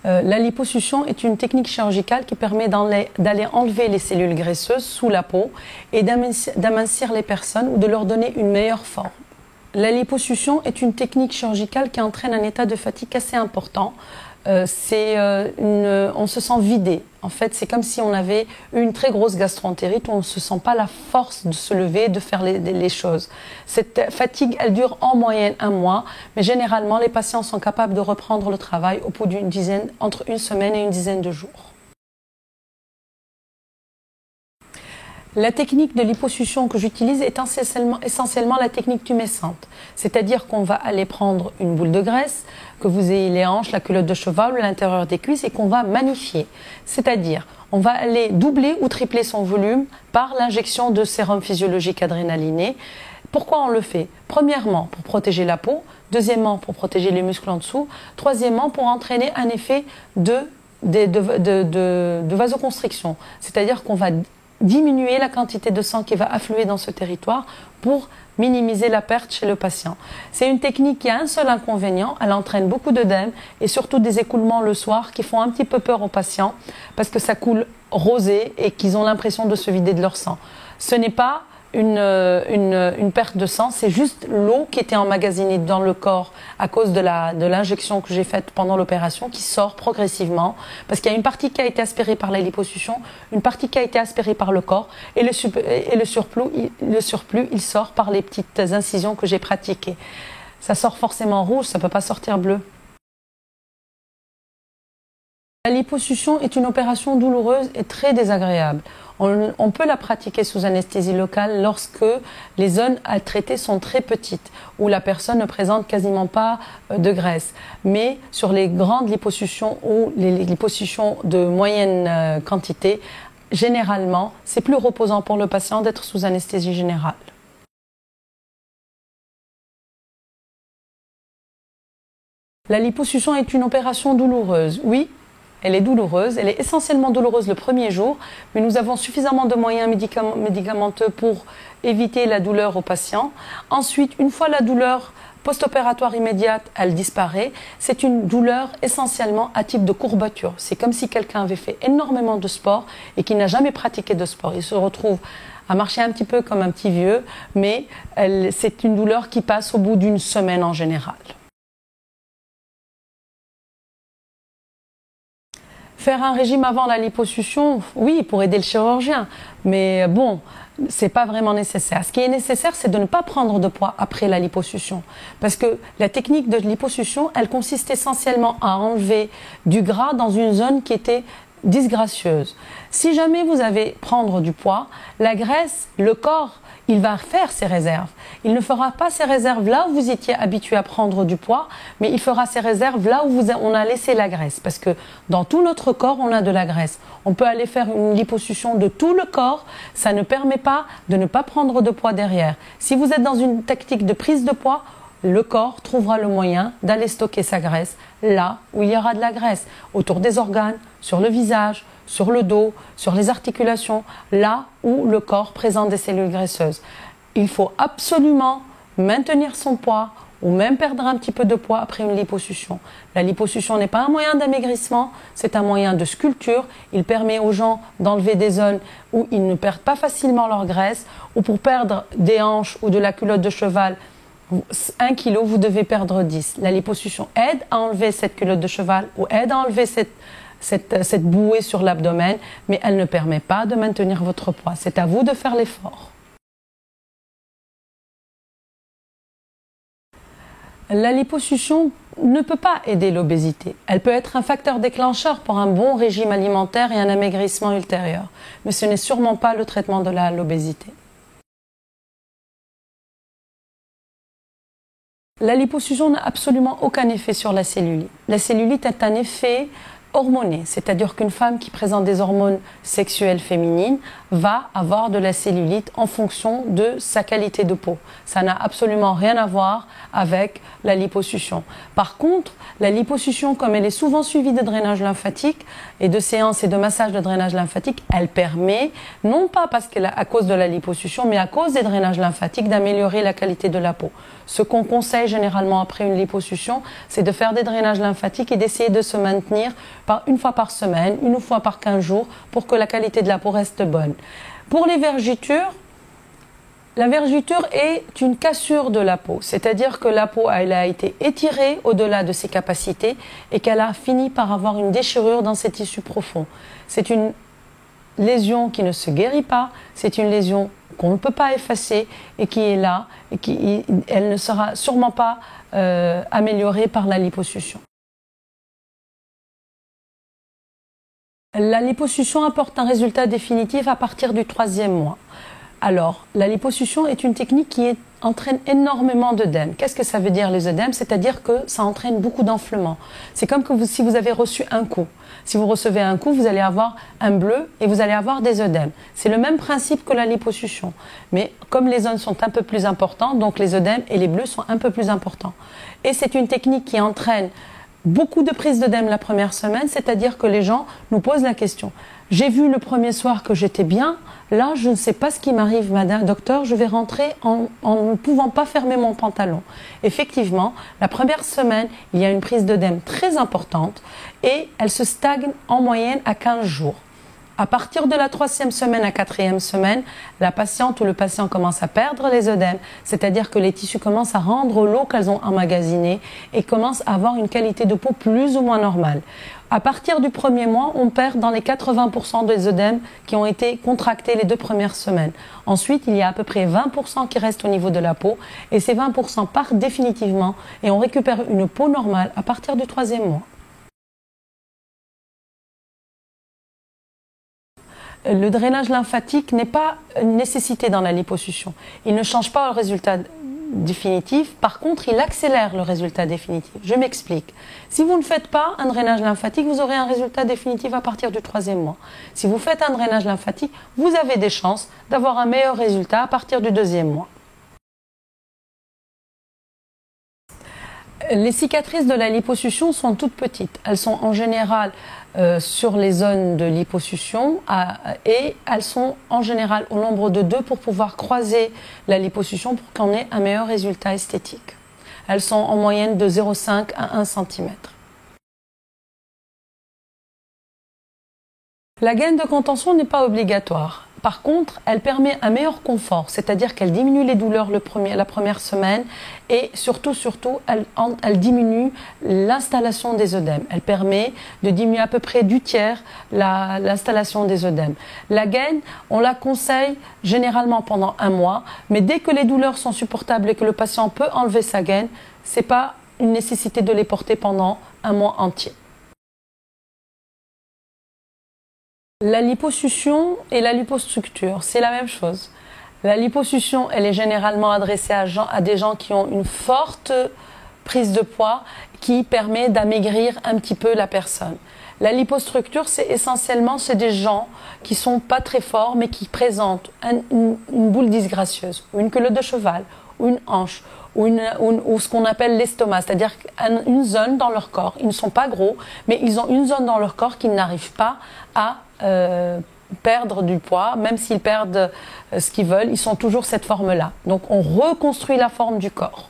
La liposuction est une technique chirurgicale qui permet d'aller enlever les cellules graisseuses sous la peau et d'amincir les personnes ou de leur donner une meilleure forme. La liposuction est une technique chirurgicale qui entraîne un état de fatigue assez important. On se sent vidé. En fait, c'est comme si on avait une très grosse gastro-entérite où on ne se sent pas la force de se lever, de faire les choses. Cette fatigue, elle dure en moyenne 1 mois, mais généralement, les patients sont capables de reprendre le travail au bout entre 1 semaine et une dizaine de jours. La technique de liposuction que j'utilise est essentiellement la technique tumescente. C'est-à-dire qu'on va aller prendre une boule de graisse, que vous ayez les hanches, la culotte de cheval ou l'intérieur des cuisses et qu'on va magnifier. C'est-à-dire, on va aller doubler ou tripler son volume par l'injection de sérum physiologique adrénaliné. Pourquoi on le fait? Premièrement, pour protéger la peau. Deuxièmement, pour protéger les muscles en dessous. Troisièmement, pour entraîner un effet de vasoconstriction. C'est-à-dire qu'on va diminuer la quantité de sang qui va affluer dans ce territoire pour minimiser la perte chez le patient. C'est une technique qui a un seul inconvénient, elle entraîne beaucoup d'œdème et surtout des écoulements le soir qui font un petit peu peur aux patients parce que ça coule rosé et qu'ils ont l'impression de se vider de leur sang. Ce n'est pas une perte de sang, c'est juste l'eau qui était emmagasinée dans le corps à cause de l'injection que j'ai faite pendant l'opération qui sort progressivement parce qu'il y a une partie qui a été aspirée par la liposuction, une partie qui a été aspirée par le corps et le surplus il sort par les petites incisions que j'ai pratiquées. Ça sort forcément rouge, ça ne peut pas sortir bleu. La liposuction est une opération douloureuse et très désagréable. On peut la pratiquer sous anesthésie locale lorsque les zones à traiter sont très petites, où la personne ne présente quasiment pas de graisse. Mais sur les grandes liposuctions ou les liposuctions de moyenne quantité, généralement, c'est plus reposant pour le patient d'être sous anesthésie générale. La liposuction est une opération douloureuse, oui. Elle est douloureuse, elle est essentiellement douloureuse le premier jour, mais nous avons suffisamment de moyens médicamenteux pour éviter la douleur aux patients. Ensuite, une fois la douleur post-opératoire immédiate, elle disparaît. C'est une douleur essentiellement à type de courbature. C'est comme si quelqu'un avait fait énormément de sport et qui n'a jamais pratiqué de sport. Il se retrouve à marcher un petit peu comme un petit vieux, mais c'est une douleur qui passe au bout d'1 semaine en général. Faire un régime avant la liposuction, oui, pour aider le chirurgien, mais bon, c'est pas vraiment nécessaire. Ce qui est nécessaire, c'est de ne pas prendre de poids après la liposuction. Parce que la technique de liposuction, elle consiste essentiellement à enlever du gras dans une zone qui était disgracieuse. Si jamais vous avez prendre du poids, la graisse, le corps, il va faire ses réserves. Il ne fera pas ses réserves là où vous étiez habitué à prendre du poids, mais il fera ses réserves là où on a laissé la graisse. Parce que dans tout notre corps, on a de la graisse. On peut aller faire une liposuction de tout le corps, ça ne permet pas de ne pas prendre de poids derrière. Si vous êtes dans une tactique de prise de poids, le corps trouvera le moyen d'aller stocker sa graisse là où il y aura de la graisse, autour des organes, sur le visage, sur le dos, sur les articulations, là où le corps présente des cellules graisseuses. Il faut absolument maintenir son poids ou même perdre un petit peu de poids après une liposuction. La liposuction n'est pas un moyen d'amaigrissement, c'est un moyen de sculpture. Il permet aux gens d'enlever des zones où ils ne perdent pas facilement leur graisse, ou pour perdre des hanches ou de la culotte de cheval, 1 kg, vous devez perdre 10. La liposuction aide à enlever cette culotte de cheval ou aide à enlever cette bouée sur l'abdomen, mais elle ne permet pas de maintenir votre poids. C'est à vous de faire l'effort. La liposuction ne peut pas aider l'obésité. Elle peut être un facteur déclencheur pour un bon régime alimentaire et un amaigrissement ultérieur, mais ce n'est sûrement pas le traitement de l'obésité. La liposuction n'a absolument aucun effet sur la cellulite. La cellulite est un effet hormonée, c'est-à-dire qu'une femme qui présente des hormones sexuelles féminines va avoir de la cellulite en fonction de sa qualité de peau. Ça n'a absolument rien à voir avec la liposuction. Par contre, la liposuction, comme elle est souvent suivie de drainage lymphatique et de séances et de massages de drainage lymphatique, elle permet, non pas parce qu'elle à cause de la liposuction, mais à cause des drainages lymphatiques, d'améliorer la qualité de la peau. Ce qu'on conseille généralement après une liposuction, c'est de faire des drainages lymphatiques et d'essayer de se maintenir une fois par semaine, une fois par 15 jours, pour que la qualité de la peau reste bonne. Pour les vergetures, la vergeture est une cassure de la peau, c'est-à-dire que la peau elle a été étirée au-delà de ses capacités et qu'elle a fini par avoir une déchirure dans ses tissus profonds. C'est une lésion qui ne se guérit pas, c'est une lésion qu'on ne peut pas effacer et qui est là et elle ne sera sûrement pas améliorée par la liposuction. La liposuction apporte un résultat définitif à partir du 3e mois. Alors, la liposuction est une technique qui entraîne énormément d'œdèmes. Qu'est-ce que ça veut dire les œdèmes? C'est-à-dire que ça entraîne beaucoup d'enflement. C'est comme si vous avez reçu un coup. Si vous recevez un coup, vous allez avoir un bleu et vous allez avoir des œdèmes. C'est le même principe que la liposuction. Mais comme les zones sont un peu plus importantes, donc les œdèmes et les bleus sont un peu plus importants. Et c'est une technique qui entraîne beaucoup de prises d'œdème la première semaine, c'est-à-dire que les gens nous posent la question. J'ai vu le premier soir que j'étais bien, là je ne sais pas ce qui m'arrive, madame, docteur, je vais rentrer en ne pouvant pas fermer mon pantalon. Effectivement, la première semaine, il y a une prise d'œdème très importante et elle se stagne en moyenne à 15 jours. À partir de la 3e semaine à 4e semaine, la patiente ou le patient commence à perdre les œdèmes, c'est-à-dire que les tissus commencent à rendre l'eau qu'elles ont emmagasinée et commencent à avoir une qualité de peau plus ou moins normale. À partir du 1er mois, on perd dans les 80% des œdèmes qui ont été contractés les 2 premières semaines. Ensuite, il y a à peu près 20% qui restent au niveau de la peau et ces 20% partent définitivement et on récupère une peau normale à partir du 3e mois. Le drainage lymphatique n'est pas une nécessité dans la liposuction. Il ne change pas le résultat définitif. Par contre, il accélère le résultat définitif. Je m'explique. Si vous ne faites pas un drainage lymphatique, vous aurez un résultat définitif à partir du 3e mois. Si vous faites un drainage lymphatique, vous avez des chances d'avoir un meilleur résultat à partir du 2e mois. Les cicatrices de la liposuction sont toutes petites. Elles sont en général sur les zones de liposuction et elles sont en général au nombre de 2 pour pouvoir croiser la liposuction pour qu'on ait un meilleur résultat esthétique. Elles sont en moyenne de 0,5 à 1 cm. La gaine de contention n'est pas obligatoire. Par contre, elle permet un meilleur confort, c'est-à-dire qu'elle diminue les douleurs la première semaine et surtout, elle diminue l'installation des œdèmes. Elle permet de diminuer à peu près du tiers l'installation des œdèmes. La gaine, on la conseille généralement pendant 1 mois, mais dès que les douleurs sont supportables et que le patient peut enlever sa gaine, ce n'est pas une nécessité de les porter pendant 1 mois entier. La liposuction et la lipostructure, c'est la même chose. La liposuction, elle est généralement adressée à des gens qui ont une forte prise de poids qui permet d'amaigrir un petit peu la personne. La lipostructure, c'est essentiellement des gens qui sont pas très forts mais qui présentent une boule disgracieuse, ou une queue de cheval, ou une hanche, ou ce qu'on appelle l'estomac, c'est-à-dire une zone dans leur corps. Ils ne sont pas gros, mais ils ont une zone dans leur corps qu'ils n'arrivent pas à perdre du poids, même s'ils perdent ce qu'ils veulent, ils sont toujours cette forme-là. Donc on reconstruit la forme du corps.